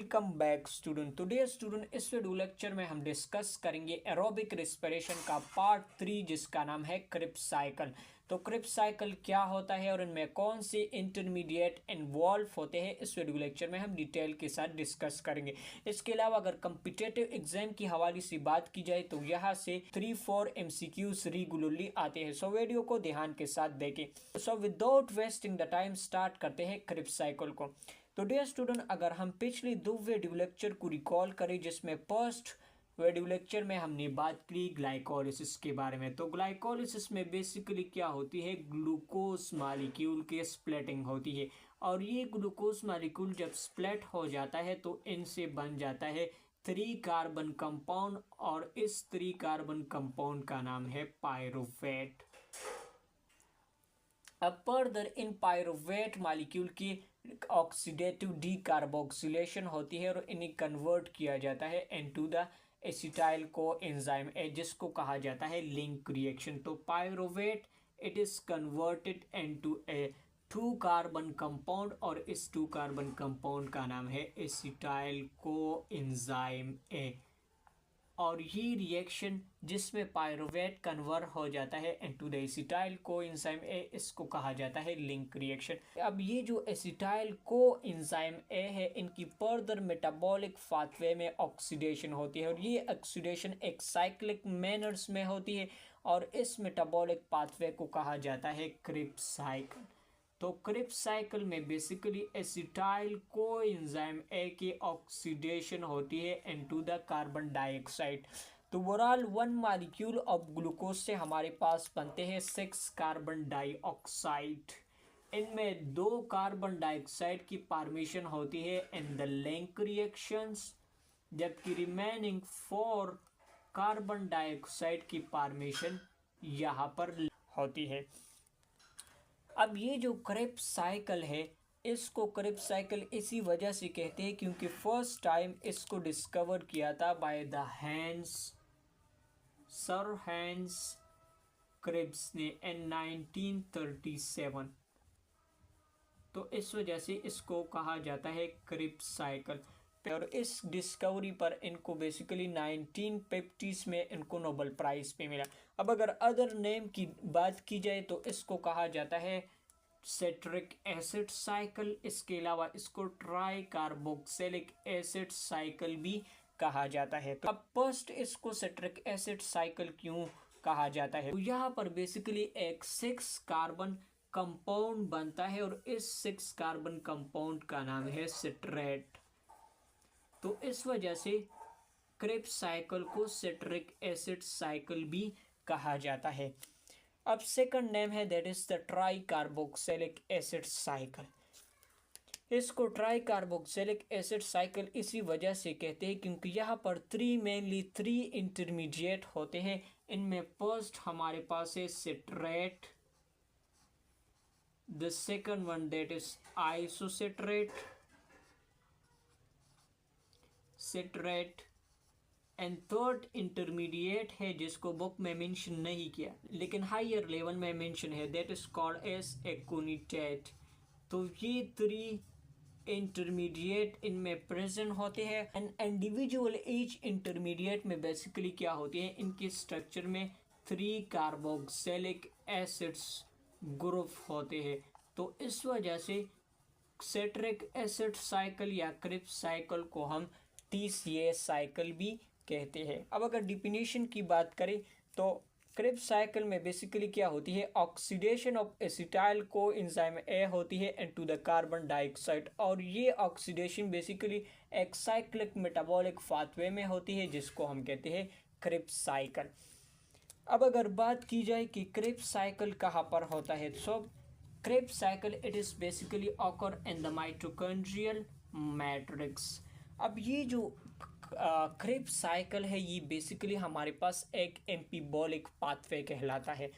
Welcome back student. Today student इस video lecture में हम डिस्कस करेंगे एरोबिक रेस्पिरेशन का पार्ट 3 जिसका नाम है क्रिप्स साइकिल। तो क्रिप्स साइकिल क्या होता है और इनमें कौन से इंटरमीडिएट इन्वॉल्व होते हैं इस वीडियो लेक्चर में हम डिटेल के साथ डिस्कस करेंगे। इसके अलावा अगर कॉम्पिटिटिव एग्जाम की हवाले से बात की जाए तो यहाँ से 3-4 MCQs रेगुलरली आते हैं। सो वीडियो को ध्यान के साथ देखें। So without wasting the time start करते हैं क्रिप्स साइकिल को। तो डियर स्टूडेंट, अगर हम पिछले 2 वीडियो लेक्चर को रिकॉल करें जिसमें फर्स्ट वीडियो लेक्चर में हमने बात की ग्लाइकोलिसिस के बारे में। तो ग्लाइकोलिसिस में बेसिकली क्या होती है, ग्लूकोज मालिक्यूल की स्प्लिटिंग होती है और ये ग्लूकोज मालिक्यूल जब स्प्लिट हो जाता है तो इनसे बन जाता है 3 कार्बन कंपाउंड और इस 3 कार्बन कंपाउंड का नाम है पायरुवेट। अब फर्दर इन पायरुवेट मालिक्यूल की ऑक्सीडेटिव डीकार्बोक्सिलेशन होती है और इन्हें कन्वर्ट किया जाता है इनटू द एसिटाइल कोएंजाइम जिसको कहा जाता है लिंक रिएक्शन। तो pyruvate it is converted into A 2 carbon compound और इस 2 कार्बन कंपाउंड का नाम है एसिटाइल कोएंजाइम ए और ये रिएक्शन जिसमें पायरुवेट कन्वर्ट हो जाता है इनटू द एसिटाइल कोएंजाइम ए इसको कहा जाता है लिंक रिएक्शन। अब ये जो एसिटाइल कोएंजाइम ए है इनकी फर्दर मेटाबॉलिक पाथवे में ऑक्सीडेशन होती है और ये ऑक्सीडेशन एक साइक्लिक मैनर्स में होती है और इस मेटाबॉलिक पाथवे को कहा जाता है क्रिप्स साइकिल। तो क्रिप्स साइकिल में बेसिकली एसिटाइल कोएंजाइम ए की ऑक्सीडेशन होती है इनटू द कार्बन डाइऑक्साइड। तो ओवरऑल 1 मॉलिक्यूल ऑफ ग्लूकोज से हमारे पास बनते हैं 6 कार्बन डाइऑक्साइड। इनमें 2 कार्बन डाइऑक्साइड की फॉर्मेशन होती है इन द लिंक रिएक्शंस, जबकि रिमेनिंग 4 कार्बन डाइऑक्साइड की फॉर्मेशन यहाँ पर होती है। अब ये जो क्रिप्स साइकिल है इसको क्रिप्स साइकिल इसी वजह से कहते हैं क्योंकि फर्स्ट टाइम इसको डिस्कवर किया था by the sir Hans Krebs ने इन 1937। तो इस वजह से इसको कहा जाता है क्रिप्स साइकिल और इस डिस्कवरी पर इनको बेसिकली 1950s में इनको नोबेल प्राइज पे मिला। अब अगर अदर नेम की बात की जाए तो इसको कहा जाता है सिट्रिक एसिड साइकिल। इसके अलावा इसको ट्राई कार्बोक्सिलिक एसिड साइकिल भी कहा जाता है। तो अब फर्स्ट इसको सिट्रिक एसिड साइकिल क्यों कहा जाता है, तो यहाँ पर बेसिकली एक 6 कार्बन कंपाउंड बनता है और इस 6 कार्बन कंपाउंड का नाम है सिट्रेट। तो इस वजह से क्रिप्स साइकिल को सिट्रिक एसिड साइकिल भी कहा जाता है। अब सेकंड नेम है that is the try carboxylic acid cycle. इसको ट्राई कार्बोक्सिलिक एसिड साइकिल इसी वजह से कहते हैं क्योंकि यहाँ पर 3 इंटरमीडिएट होते हैं। इनमें फर्स्ट हमारे पास है citrate, the second one that is isocitrate, citrate and third intermediate है जिसको बुक में मेंशन नहीं किया लेकिन हायर लेवल में मेंशन है, that is called as aconitate. तो ये 3 इंटरमीडिएट इनमें प्रेजेंट होते हैं एंड इंडिविजुअल ईच इंटरमीडिएट में बेसिकली क्या होती है, इनके स्ट्रक्चर में 3 कार्बोक्सिलिक एसिड्स ग्रुप होते हैं। तो इस वजह से सिट्रिक एसिड साइकिल या क्रिप्स साइकिल को हम TCA साइकिल भी कहते हैं। अब अगर डिफिनीशन की बात करें तो क्रिप्स साइकिल में बेसिकली क्या होती है, ऑक्सीडेशन ऑफ एसिटाइल कोएंजाइम ए होती है इनटू द कार्बन डाइऑक्साइड और ये ऑक्सीडेशन बेसिकली एक साइक्लिक मेटाबॉलिक पाथवे में होती है जिसको हम कहते हैं क्रिप्स साइकिल। अब अगर बात की जाए कि क्रिप्स साइकिल कहाँ पर होता है, so Krebs cycle it is basically occur in the mitochondrial matrix. अब ये जो क्रिप्स साइकिल है ये बेसिकली हमारे पास एक एम्पीबॉलिक पाथवे कहलाता है।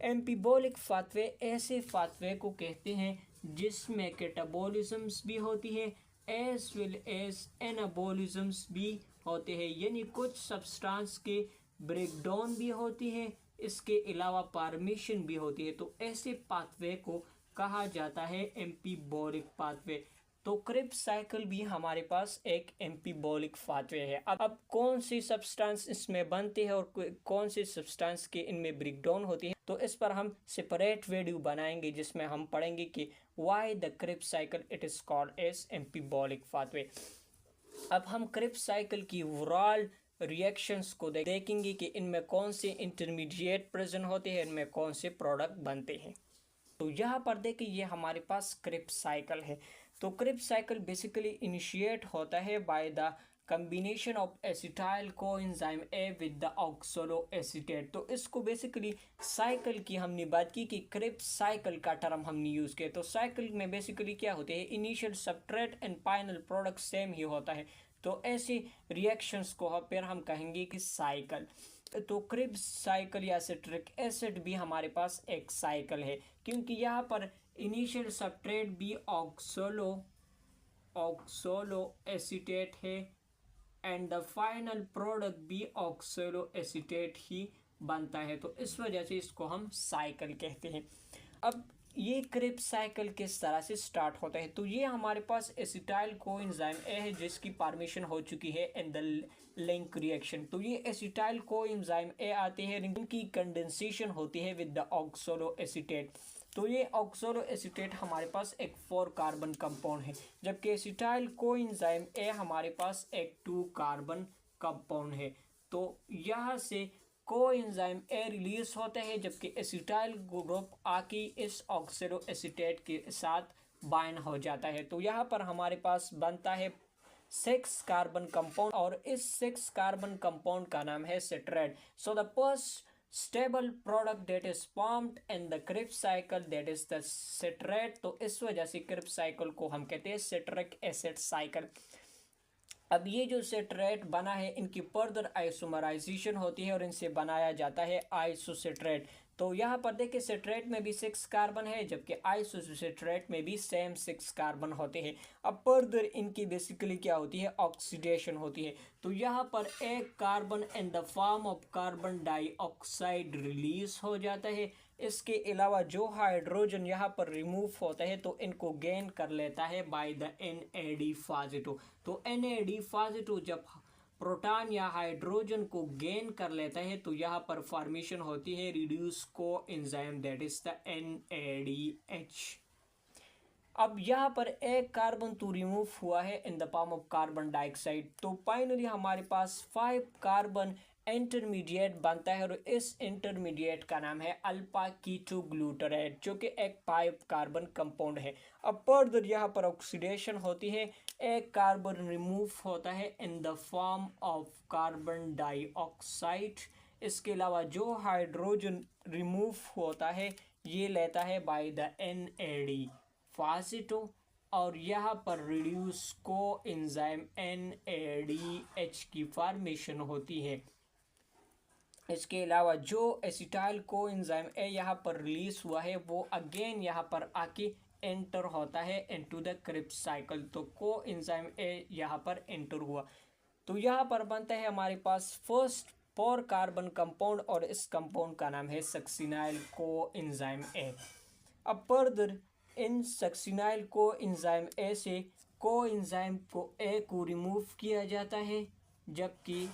एम्पीबॉलिक पाथवे ऐसे पाथवे को कहते हैं जिसमें कैटाबॉलिज्म्स भी होती है एज वेल एज एनाबॉलिज्म्स भी होते हैं, यानी कुछ सब्सटेंस के ब्रेकडाउन भी होती है, इसके अलावा फॉर्मेशन भी होती है। तो ऐसे पाथवे को कहा जाता है एम्पीबॉलिक पाथवे। तो क्रिब्स साइकिल भी हमारे पास एक एम्फीबॉलिक पाथवे है। अब कौन सी सब्सटेंस इसमें बनती है और कौन सी सब्सटेंस के इनमें ब्रेकडाउन होती है, तो इस पर हम सेपरेट वीडियो बनाएंगे जिसमें हम पढ़ेंगे कि why the Krebs cycle it is called as amphibolic pathway. अब हम क्रिब्स साइकिल की ओवरऑल रिएक्शंस को देखेंगे कि इनमें कौन से इंटरमीडिएट प्रेजेंट होते हैं, इनमें कौन से प्रोडक्ट बनते हैं। तो यहाँ पर देखिए ये हमारे पास क्रिब्स साइकिल है। तो क्रिब्स साइकिल बेसिकली इनिशिएट होता है by the combination of acetyl coenzyme A with the oxaloacetate. तो इसको बेसिकली साइकिल की हमने बात की कि क्रिब्स साइकिल का टर्म हमने यूज़ किया। तो साइकिल में बेसिकली क्या होते हैं, initial substrate and final product same ही होता है। तो ऐसी रिएक्शंस को फिर हम कहेंगे कि साइकिल। तो क्रिब्स साइकिल या सिट्रिक एसिड भी हमारे पास एक साइकिल है, क्योंकि यहाँ पर इनिशियल सबस्ट्रेट भी ऑक्सोलो एसीटेट है एंड द फाइनल प्रोडक्ट भी ऑक्सोलो एसीटेट ही बनता है। तो इस वजह से इसको हम साइकिल कहते हैं। अब ये क्रिब्स साइकिल किस तरह से स्टार्ट होता है, तो ये हमारे पास एसिटाइल कोएंजाइम ए है जिसकी फॉर्मेशन हो चुकी है इन द लिंक रिएक्शन। तो ये एसिटाइल कोएंजाइम ए आते हैं, इनकी कंडेंसेशन होती है विद द ऑक्सोलो एसीटेट। तो ये ऑक्सोलो एसीटेट हमारे पास एक 4 कार्बन कंपाउंड है, जबकि एसिटाइल कोएंजाइम ए हमारे पास एक 2 कार्बन कंपाउंड है। तो यहाँ से कोएंजाइम ए रिलीज होता है, जबकि एसिटाइल ग्रुप आके इस ऑक्सोलो एसीटेट के साथ बाइंड हो जाता है। तो यहाँ पर हमारे पास बनता है 6 कार्बन कंपाउंड और इस 6 कार्बन कंपाउंड का नाम है citrate. So the first stable product that is formed in the Krebs cycle that is the citrate. तो इस वजह से क्रिब्स साइकिल को हम कहते हैं सिट्रिक एसिड साइकिल। अब ये जो सिट्रेट बना है इनकी फर्दर आइसोमराइजेशन होती है और इनसे बनाया जाता है आइसोसिट्रेट। तो यहाँ पर देखिए सिट्रेट में भी 6 कार्बन है, जबकि आइसोसिट्रेट में भी सेम 6 कार्बन होते हैं। अब फर्दर इनकी बेसिकली क्या होती है, ऑक्सीडेशन होती है। तो यहाँ पर एक carbon in the form of carbon dioxide release हो जाता है। इसके अलावा जो हाइड्रोजन यहाँ पर रिमूव होता है तो इनको गेन कर लेता है बाय द NAD पॉजिटिव। तो NAD पॉजिटिव जब प्रोटॉन या हाइड्रोजन को गेन कर लेता है तो यहाँ पर फॉर्मेशन होती है reduce coenzyme that is the NADH। अब यहाँ पर एक कार्बन तो रिमूव हुआ है in the form of carbon dioxide. तो फाइनली हमारे पास 5 कार्बन इंटरमीडिएट बनता है और इस इंटरमीडिएट का नाम है अल्फा कीटो ग्लूटारेट, जो कि एक 5 कार्बन कंपाउंड है। अब फर्दर यहाँ पर ऑक्सीडेशन होती है, एक कार्बन रिमूव होता है in the form of carbon dioxide. इसके अलावा जो हाइड्रोजन रिमूव होता है ये लेता है बाय द NAD पॉजिटिव और यहाँ पर रिड्यूस कोएंजाइम NADH की फॉर्मेशन होती है। इसके अलावा जो एसिटाइल कोएंजाइम ए यहाँ पर रिलीज हुआ है वो अगेन यहाँ पर आके एंटर होता है इनटू द क्रिब्स साइकिल। तो कोएंजाइम ए यहाँ पर एंटर हुआ तो यहाँ पर बनता है हमारे पास फर्स्ट 4 कार्बन कंपाउंड और इस कंपाउंड का नाम है सक्सिनाइल कोएंजाइम ए। अब further in succinyl coenzyme A से कोएंजाइम को ए को रिमूव किया जाता है, जबकि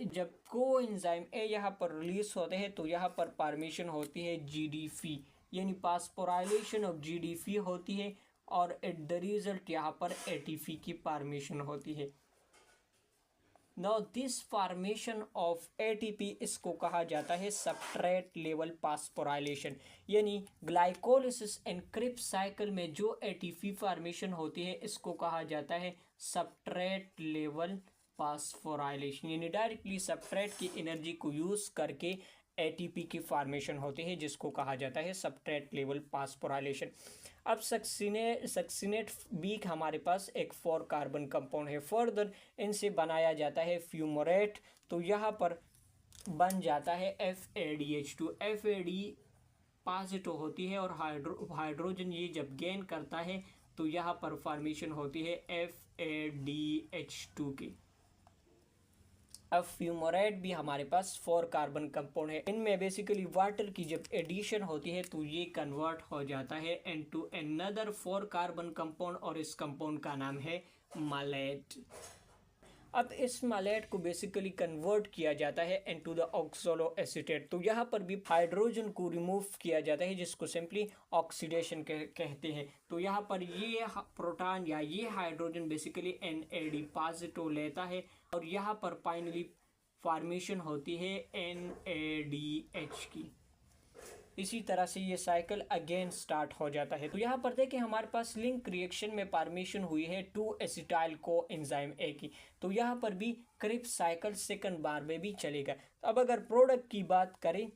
जब कोएंजाइम ए यहाँ पर रिलीज होते हैं तो यहाँ पर फॉर्मेशन होती है GDP यानी फास्फोराइलेशन ऑफ GDP होती है और एट द रिजल्ट यहाँ पर ATP की फॉर्मेशन होती है। Now this formation of ATP इसको कहा जाता है सबस्ट्रेट लेवल फास्फोराइलेशन, यानी ग्लाइकोलिसिस एंड क्रिब्स साइकिल में जो ATP फॉर्मेशन होती है इसको कहा जाता है सबस्ट्रेट लेवल फास्फोराइलेशन, यानी डायरेक्टली सबस्ट्रेट की एनर्जी को यूज़ करके ATP की फॉर्मेशन होती है जिसको कहा जाता है सबस्ट्रेट लेवल फास्फोराइलेशन। अब सक्सिनेट बी हमारे पास एक 4 कार्बन कंपाउंड है। फर्दर इनसे बनाया जाता है फ्यूमोरेट, तो यहाँ पर बन जाता है FADH2। FAD पॉजिटिव होती है और हाइड्रोजन ये जब गेन करता है तो यहाँ पर फॉर्मेशन होती है FADH2 की। अब फ्यूमोराइड भी हमारे पास 4 कार्बन कंपाउंड है। इनमें बेसिकली वाटर की जब एडिशन होती है तो ये कन्वर्ट हो जाता है इनटू अनदर 4 कार्बन कंपाउंड और इस कंपाउंड का नाम है मालेट। अब इस मालेट को बेसिकली कन्वर्ट किया जाता है इनटू द ऑक्सोलो एसीटेट। तो यहाँ पर भी हाइड्रोजन को रिमूव किया जाता है जिसको सिंपली ऑक्सीडेशन कहते हैं। तो यहाँ पर ये प्रोटॉन या ये हाइड्रोजन बेसिकली NAD पॉजिटिव लेता है और यहाँ पर फाइनली फॉर्मेशन होती है NADH की। इसी तरह से ये साइकिल अगेन स्टार्ट हो जाता है। तो यहाँ पर देखिए हमारे पास लिंक रिएक्शन में फॉर्मेशन हुई है 2 एसिटाइल को एंजाइम A की। तो यहाँ पर भी क्रिप्स साइकिल सेकंड बार में भी चलेगा। अब अगर प्रोडक्ट की बात करें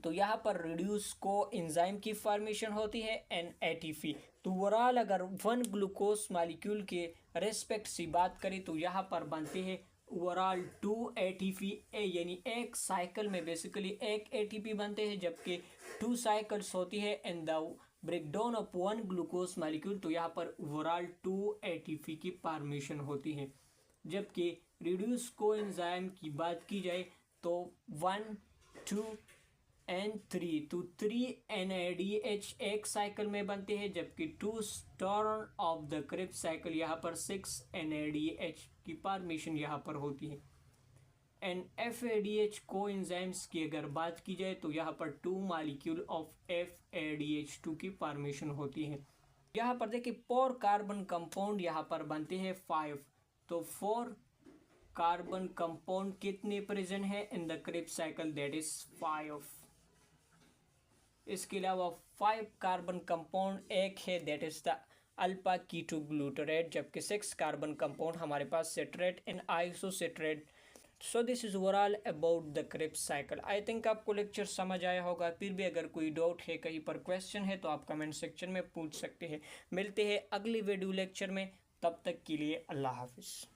तो यहाँ पर रिड्यूस को एंजाइम की फॉर्मेशन होती है NATP। तो ओवरऑल अगर 1 ग्लूकोज मॉलिक्यूल के रेस्पेक्ट से बात करें तो यहाँ पर बनते हैं ओवरऑल 2 ATP यानी एक साइकिल में बेसिकली एक ATP बनते हैं, जबकि 2 साइकिल्स होती है in the breakdown of 1 glucose molecule. तो यहाँ पर ओवरऑल 2 ATP की फॉर्मेशन होती है। जबकि रिड्यूस को एंजाइम की बात की जाए तो 1 2 and 3 तो 3 NADH एक साइकिल में बनते हैं, जबकि 2 turn of the Krebs cycle यहाँ पर 6 NADH की फॉर्मेशन यहाँ पर होती है। एंड FADH को एंजाइम्स की अगर बात की जाए तो यहाँ पर 2 मॉलिक्यूल ऑफ FADH2 की फॉर्मेशन होती है। यहाँ पर देखिए 4 कार्बन कंपाउंड यहाँ पर बनते हैं 5। तो 4 कार्बन कंपाउंड कितने प्रेजेंट है in the Krebs cycle, that is 5। इसके अलावा 5 कार्बन कंपाउंड एक है that is the alpha keto glutarate, जबकि 6 कार्बन कंपाउंड हमारे पास citrate and isocitrate. So this is overall about the Krebs cycle. I think आपको लेक्चर समझ आया होगा। फिर भी अगर कोई डाउट है, कहीं पर क्वेश्चन है तो आप कमेंट सेक्शन में पूछ सकते हैं। मिलते हैं अगली वीडियो लेक्चर में, तब तक के लिए अल्लाह हाफिज़।